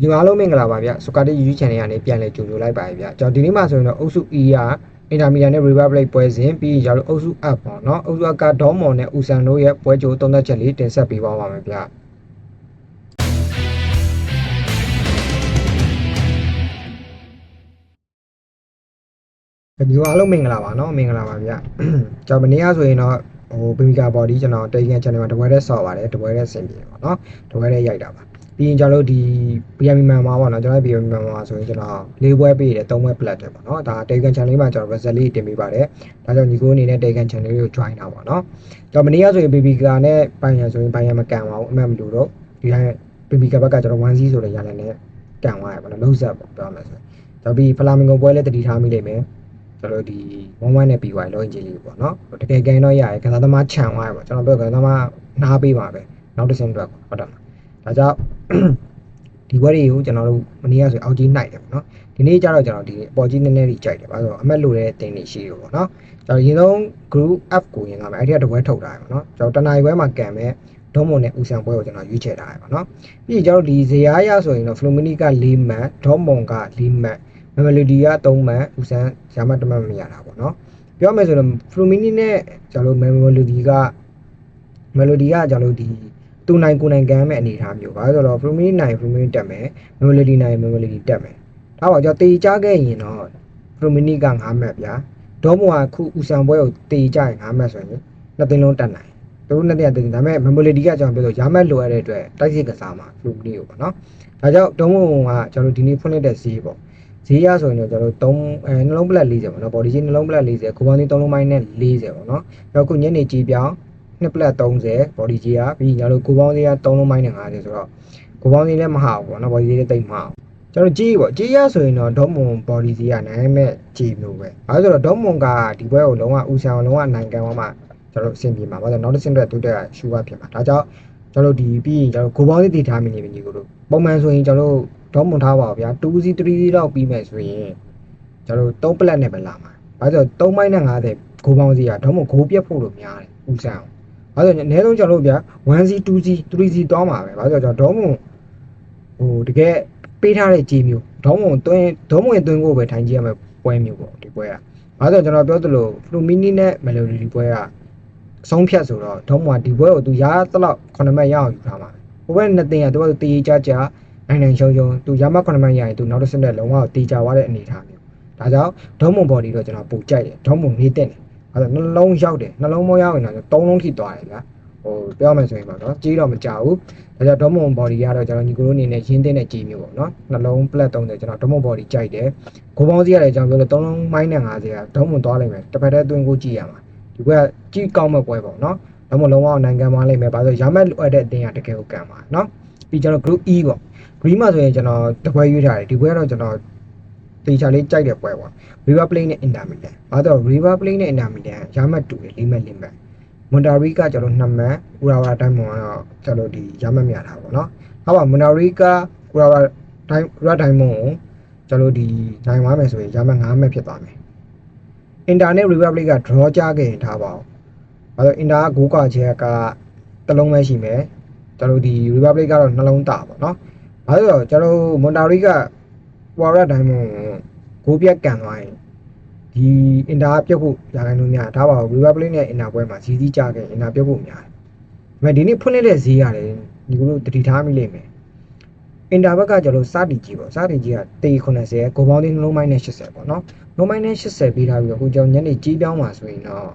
ဒီအားလုံးမင်္ဂလာပါဗျစကားတီ YouTube channel ကနေပြန်လဲကြိုဆိုလိုက်ပါဗျကျွန်တော်ဒီနေ့မှဆိုရင်တော့အုပ်စု E ရအင်တာမီလန်နဲ့ Republic ပွဲစဉ်ပြီးရင်ကျွန်တော်အုပ်စု F ပေါ့နော်အုပ်စု F ကဒေါမွန်နဲ့ဦးဆန်တို့ရဲ့ပွဲကြိုသုံးသက်ချက်လေးတင်ဆက်ပေးပါပါမယ်ဗျဒီအားလုံးမင်္ဂလာပါနော်မင်္ဂလာပါဗျကျွန်တော်မနေ့ကဆိုရင်တော့ဘီမီကာ body ကျွန်တော်Telegram channel မှာတပွဲတည်းဆော့ပါတယ်တပွဲတည်းဆင်ပြေပေါ့နော်တပွဲတည်းရိုက်တာပါပြီးရင်ကျွန်တော်တို့ဒီ BMI မှာပေါ့နော်ကျွန်တော် BMI မှာဆိုရင်ကျွန်တော်၄ပွဲပေးတယ်၃ပွဲ plat တယ်ပေါ့နော်ဒါ Telegram channel မှာကျွန်တော် result လေးတင်ပေးပါတယ်ဒါကြောင့်ညီကိုအနေနဲ့ Telegram channel လေးကို join တာပေါ့နော်ကျွန်တော်မနေ့ကဆိုရင် BBK နဲ့ပိုင်ရန်ဆိုရင်ပိုင်ရန်မကန်ပါဘူးအမှန်မလို့တော့ဒီတိုင်း BBK ဘက်ကကျွန်တော် 1C ဆိုတဲ့ရလနဲ့ကန်သွားရပေါ့နော်လုံးဆက်ပေါ့ပြောမယ်ဆိုတော့ပြီး Flamingo ပွဲလည်းတတိထားမိလိမ့်မယ်ကျွန်တော်ဒီ1-1နဲ့ပြီးသွားလောင်းကြီးလေးပေါ့နော်တကယ်ကန်တော့ရရကစားသမားခြံသွားရပေါ့ကျွန်တော်ပြောကစားသမားနားပေးပါပဲနောက်တစ်ဆင့်အတွက်ဟုတ်တယ်ဒါကြောင့်ဒီဘွဲတွေကိုကျွန်တော်တို့မနေ့ကဆိုအောက်ကြီးနိုင်တယ်ပေါ့နော်ဒီနေ့ကျတော့ကျွန်တော်ဒီအပေါ်ကြီးနည်းနည်းလေးကြိုက်တယ်ဘာလို့အမက်လိုတဲ့တင်နေရှိတယ်ပေါ့နော်ကျွန်တော်ရင်ဆုံး group F ကိုရင်တော့မယ်အဲ့ဒီကတပွဲထုတ်ထားတယ်ပေါ့နော်ကျွန်တော်တနင်္ဂနွေပွဲမှာကန်မဲ့ဒုံးမွန်နဲ့ဦးဆန်ပွဲကိုကျွန်တော်ရွေးချယ်ထားတယ်ပေါ့နော်ပြီးရင်ကျွန်တော်ဒီဇရာရဆိုရင်တော့ Flumini က4မှတ်ဒုံးမွန်က4မှတ် Melody က3မှတ်ဦးဆန်ရမှတ်1မှတ်မရတာပေါ့နော်ပြောမယ်ဆိုတော့ Flumini နဲ့ကျွန်တော် Melody ကကျွန်တော်ဒီသူနိုင်ကိုနိုင်ကန်မဲ့အနေထားမျိုးပါဆိုတော့ Flumini နိုင် Flumini တက်မယ် Melody နိုင် Melody တက်မယ်ဒါပါကျွန်တော်တေချခဲ့ရင်တော့ Flumini က9မှတ်ဗျာဒေါမွန်ကခုဦးဆန်ပွဲကိုတေချရင်9မှတ်ဆိုရင်နှစ်သိန်းလုံးတက်နိုင်သူတို့နှစ်သိန်းတက်ဒါပေမဲ့ Melody ကကျွန်တော်ပြောလို့ရမှတ်လိုရတဲ့အတွက်တိုက်စစ်ကစားမှာ Flumini ကိုပေါ့နော်ဒါကြောင့်ဒေါမွန်ကကျွန်တော်ဒီနေ့ဖွင့်လိုက်တဲ့ဈေးပေါ့ဈေးရဆိုရင်တော့ကျွန်တော်နှလုံးပလက်40ပေါ့နော် body ကြီးနှလုံးပလက်40ကိုပေါင်းသေး3လုံးပိုင်းနဲ့40ပေါ့နော်နောက်ခုညနေကြီးပြောင်း2ပလက်30 body ကြီးကပြီးညလို့ကိုပေါင်းသေးက3လုံးပိုင်းနဲ့50ဆိုတော့ကိုပေါင်းသေးလည်းမဟာဘူးပေါ့နော် body ကြီးလည်းတိတ်မဟာကျွန်တော်ကြီးပေါ့ကြီးရဆိုရင်တော့ဒေါမွန် body ကြီးကနိုင်မဲ့ကြီးမျိုးပဲအဲဆိုတော့ဒေါမွန်ကဒီဘွဲကိုလုံးဝဦးဆောင်လုံးဝနိုင်ကန်သွားမှကျွန်တော်အဆင်ပြေမှာပေါ့နောက်တစ်ဆင့်အတွက်တိုးတက်ကရှူပါဖြစ်မှာဒါကြောင့်ကျွန်တော်ဒီပြီးရင်ကျွန်တော်ကိုပေါင်းသေးတည်ထားမိနေပြီညီကိုတို့ပုံမှန်ဆိုရင်ကျွန်တော်ဒေါမွန်ထားပါဗျာ 2C 3C လောက်ပြီးမယ်ဆိုရင်ကျွန်တော်3ပလက်နဲ့ပဲလာမှာဘာလို့3မိုင်းနဲ့50ဂိုးပေါင်းစီကဒေါမွန်ဂိုးပြတ်ဖို့လို့များတယ်ဦးဆန်းဘာလို့အနည်းဆုံးကျွန်တော်တို့ဗျာ 1C 2C 3C တောင်းပါပဲဘာလို့ကျွန်တော်ဒေါမွန်တကယ်ပေးထားတဲ့ကြီးမျိုးဒေါမွန်သွင်းကိုပဲထိုင်ကြည့်ရမယ်ပွဲမျိုးပေါ့ဒီပွဲကဘာလို့ကျွန်တော်ပြောသလို Flumini နဲ့ Melody ပွဲကအဆုံးဖြတ်ဆိုတော့ဒေါမွန်ကဒီပွဲကိုသူရသလောက်9မှတ်ရအောင်ယူထားမှာဟိုဘက်နှစ်သိန်းကသူကတေးကြနိုင်ရှုံသူရမ9မှတ်ရရင်သူနောက်တစ်ဆင့်နဲ့လုံးဝတေးကြသွားတဲ့အနေအထားမျိုးဒါကြောင့်ဒေါမွန် body တော့ကျွန်တော်ပို့ကြိုက်တယ်ဒေါမွန်နေတက်တယ်အဲ့ဒါနှလုံးရောက်တယ်နှလုံးမရောက်ရင်တော့3လုံးထိသွားတယ်ဗျာပြောမယ်ဆိုရင်ပေါ့နော်ကြီးတော့မကြဘူးဒါကြောင့်ဒေါမွန် body ကတော့ကျွန်တော်ညီကိုတို့အနေနဲ့ရင်းတဲ့ကြီးမျိုးပေါ့နော်နှလုံး plat 30ကျွန်တော်ဒေါမွန် body ကြိုက်တယ်ဂိုးပေါင်းစီရတယ်ကျွန်တော်ပြောလို့3လုံးမိုင်းနဲ့50ကဒေါမွန်သွားလိမ့်မယ်တစ်ဖက်တည်းသွင်းကိုကြည့်ရမှာဒီဘက်ကကြီးကောင်းမဲ့ပွဲပေါ့နော်ဒေါမွန်လုံးဝနိုင်ငံမှာလိမ့်မယ်ဘာလို့ရမက်လိုအပ်တဲ့အတင်းကတကယ်ကိုကန်ပါနော်ပြီးကျွန်တော် group E ပေါ့ green မှာဆိုရင်ကျွန်တော်တပွဲရွေးထားတယ်ဒီပွဲကတော့ကျွန်တော်တေချာလေးကြိုက်တဲ့ပွဲပေါ့ River Plate နဲ့ Inter Milan ဘာလို့ River Plate နဲ့ Inter Milan ရမှတ်တူတယ်4မှတ်5မှတ် Monterrey ကကျွန်တော်2မှတ် Urawa တိုင်းမှာတော့ကျွန်တော်ဒီရမှတ်မြတာပေါ့နော်ဟုတ်ပါ Monterrey က Urawa တိုင်းမှာကျွန်တော်ဒီနိုင်သွားမယ်ဆိုရင်ရမှတ်5မှတ်ဖြစ်သွားမယ် Inter နဲ့ River Plate က draw ကြခဲ့ရင်ထားပါအောင်ဘာလို့ Inter ကဂိုးကွာချက်ကတစ်လုံးပဲရှိမယ်ကျွန်တော်ဒီ River Plate ကတော့နှလုံးတာပေါ့နော်ဘာလို့လဲကျွန်တော် Monterrey ကဝါရတိုင်းမှာဂိုးပြတ်ကန်သွားရင်ဒီအင်တာပြုတ်ဖို့ရာခိုင်နှုန်းများဒါပါဘူး River Plate နဲ့အင်တာပွဲမှာစီစီကြခဲ့အင်တာပြုတ်ဖို့များတယ်ဒါပေမဲ့ဒီနေ့ဖွင့်လိုက်တဲ့ဈေးရတယ်ဒီလိုတတိထားမိလိမ့်မယ်အင်တာဘက်ကကျွန်တော်စတီကြီးပေါ့စတီကြီးကတေ80ဂိုးပေါင်းသေးနှလုံးမိုင်းနဲ့80ပေါ့နော်နှလုံးမိုင်းနဲ့80ပေးထားပြီးတော့အခုကျွန်တော်ညနေကြီးပြောင်းပါဆိုရင်တော့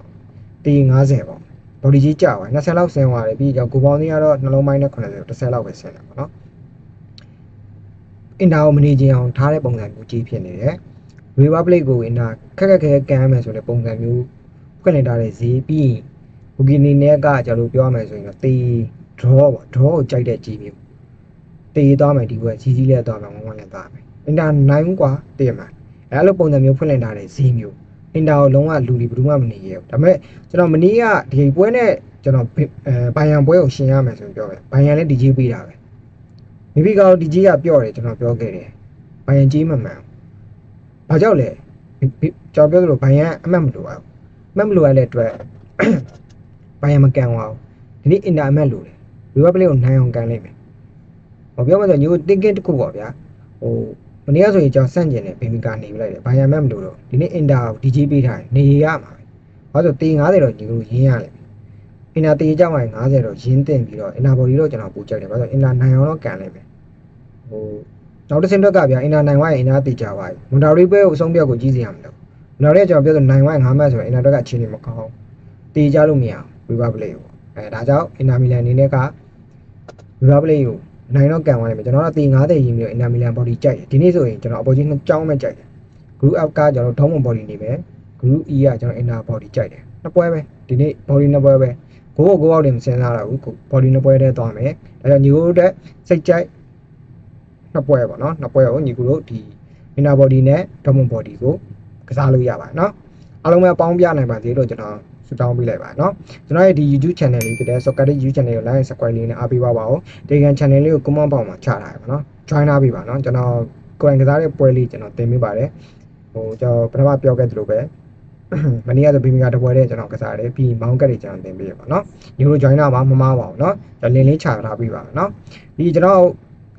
တေ50ပေါ့ဘော်ဒီကြီးကြာသွား20လောက်ဆင်းသွားတယ်ပြီးတော့ဂိုးပေါင်းသေးကတော့နှလုံးမိုင်းနဲ့80 10လောက်ပဲဆင်းတယ်ပေါ့နော်အင်တာကိုမနေချင်အောင်ထားတဲ့ပုံစံမျိုးကြီးဖြစ်နေတယ် River Plate ကိုအင်တာခက်ကန်မယ်ဆိုတဲ့ပုံစံမျိုးဖွင့်လိုက်တာတဲ့ဈေးပြီးဘူဂီနီနဲ့ကကျွန်တော်ပြောရမယ်ဆိုရင်တော့တေး draw ပေါ့ draw ကိုကြိုက်တဲ့ကြီးမျိုးတေးသွားမယ်ဒီဘက်ကြီးလဲသွားမယ်1-1လဲသွားမယ်အင်တာနိုင်ဘူးကွာတည်မှာအဲ့လိုပုံစံမျိုးဖွင့်လိုက်တာတဲ့ဈေးမျိုးအင်တာကိုလုံးဝလူတွေဘယ်သူမှမနေရဘူးဒါပေမဲ့ကျွန်တော်မနေ့ကဒီပွဲနဲ့ကျွန်တော်ဘိုင်ယန်ပွဲကိုရှင်ရမယ်ဆိုရင်ပြောမယ်ဘိုင်ယန်လည်းဒီကြီးပေးတာပဲမိဘကောင်ဒီကြီးကပြော့တယ်ကျွန်တော်ပြောခဲ့တယ်ဘိုင်ယန်ကြီးမမှန်ဘာကြောင့်လဲကျွန်တော်ပြောသလိုဘိုင်ယန်အမှတ်မလိုအောင်အမှတ်မလိုရတဲ့အတွက်ဘိုင်ယန်မကန်သွားဘူးဒီနေ့အင်တာအမှတ်လိုတယ် River Plate ကိုနိုင်အောင်ကန်လိုက်မယ် ဟောပြောမှဆိုညီကိုတင်ကင်းတစ်ခုပေါ့ဗျာဟိုမနေ့ကဆိုရင်ကျွန်တော်စန့်ကျင်တယ်ဘေမီကနေပြလိုက်တယ်ဘာရမတ်မလို့တော့ဒီနေ့အင်တာကို DJ ပေးထားတယ်နေရမှာပဲဘာလို့တေ90တော့ညီကိုရင်းရလိမ့်မယ်အင်တာတေကြောက်ရင်90တော့ရင်းတင်ပြီးတော့အင်တာဘော်ဒီတော့ကျွန်တော်ပူကြိုက်တယ်ဘာလို့အင်တာနိုင်အောင်တော့ကန်လိုက်မယ်ဟိုနောက်တစ်ဆင့်တွက်ကဗျာအင်တာနိုင်ဝိုင်းအင်တာတေကြပါပြီမွန်တာရီပွဲကိုအဆုံးပြောက်ကိုကြီးစီရမှာလို့မွန်တာရီကကျွန်တော်ပြောဆိုနိုင်ဝိုင်း9မှတ်ဆိုရင်အင်တာတွက်ကအခြေအနေမကောင်းတေကြလို့မရဘူးဝီဘာပလေးကိုဒါကြောင့်အင်တာမီလန်အနေနဲ့ကဝီဘာပလေးကိုနိုင်တော့ကန်သွားလိမ့်မယ်ကျွန်တော်တော့တေ90ရင်းပြီးတော့အင်တာမီလန်ဘော်ဒီကြိုက်တယ်ဒီနေ့ဆိုရင်ကျွန်တော်အပေါ်ကြီးနှစ်ကြောင်းပဲကြိုက်တယ် group up ကကျွန်တော်ဒုံးမဘော်ဒီနေပဲ group E ကကျွန်တော်အင်တာဘော်ဒီကြိုက်တယ်နှစ်ပွဲပဲဒီနေ့ဘော်ဒီနှစ်ပွဲပဲကိုအောက်တွေမစင်စားတော့ဘူးဘော်ဒီနှစ်ပွဲတည်းသွားမယ်ဒါကြောင့်ညီကိုတို့တက်စိတ်ကြိုက်နှစ်ပွဲပေါ့နော်နှစ်ပွဲကိုညီကိုတို့ဒီအင်တာဘော်ဒီနဲ့ဒုံးမဘော်ဒီကိုကစားလို့ရပါတယ်နော်အားလုံးပဲပေါင်းပြနိုင်ပါသေးလို့ကျွန်တော်ဆုတောင်းပေးလိုက်ပါနော်ကျွန်တော်ရဲ့ဒီ YouTube channel လေးဖြစ်တဲ့ Soccer YouTube channel ကို like subscribe လေးနဲ့အားပေးပါပါဦးဒီကန် channel လေးကို comment box မှာချထားရပါနော် join ထားပေးပါနော်ကျွန်တော်ကိုယ်တိုင်ကစားတဲ့ပွဲလေးကျွန်တော်တင်ပေးပါတယ်ဟိုကျွန်တော်ပထမပြောခဲ့သလိုပဲမနေ့ကဆိုဘီမီကတပွဲတဲ့ကျွန်တော်ကစားတယ်ပြီးမောင်းကတ်တွေကျွန်တော်တင်ပေးရပါနော်ညီတို့ join တာမှာမမားပါဘူးနော်ကျွန်တော်လင်းလေးချထားပေးပါနော်ပြီးကျွန်တော်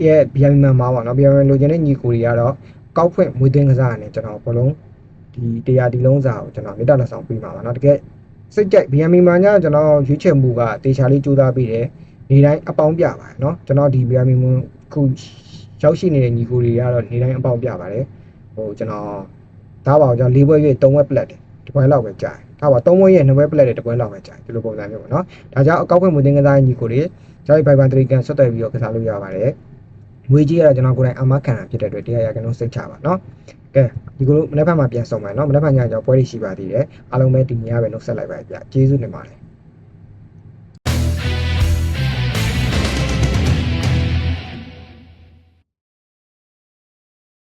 ရဲ့ BM မှာပါနော် BM လိုချင်တဲ့ညီကိုတွေကတော့ကောက်ဖွင့်မွေးသွင်းကစားရတယ်ကျွန်တော်ဘလုံးဒီတရားဒီလုံးစာကိုကျွန်တော်မေတ္တာလက်ဆောင်ပေးပါပါနော်တကယ်စိတ်ကြိုက် BM မှာညကျွန်တော်ရွေးချယ်မှုကတေချာလေးကြိုးစားပေးတယ်နေတိုင်းအပေါင်းပြပါတယ်နော်ကျွန်တော်ဒီ BM ခုရောက်ရှိနေတဲ့ညီကိုတွေကတော့နေတိုင်းအပေါင်းပြပါတယ်ဟိုကျွန်တော်ဒါပါကျွန်တော်၄ဘွဲရွေး3ဘွဲပလက်တယ်တပွဲလောက်ပဲကြာတယ်ဒါပါ3ဘွဲရဲ့2ဘွဲပလက်တယ်တပွဲလောက်ပဲကြာတယ်ဒီလိုပုံစံမျိုးပေါ့နော်ဒါကြောင့်အကောက်ခွင့်မွေးသွင်းကစားညီကိုတွေကျွန်တော်ဘိုင်ဘန်တရီကန်ဆွတ်တယ်ပြီးတော့ကစားလို့ရပါတယ်ငွေကြီးကတော့ကျွန်တော်ကိုယ်တိုင်အမခံတာဖြစ်တဲ့အတွက်တရားရကန်လုံးစိတ်ချပါနော်ကဲဒီကိုမနေ့ဖက်မှာပြန်ဆောင်မယ်နော်မနေ့ဖက်ညကျွန်တော်ပွဲလေးရှိပါသေးတယ်အားလုံးပဲဒီညပဲနှုတ်ဆက်လိုက်ပါဗျကျေးဇူးတင်ပါတယ်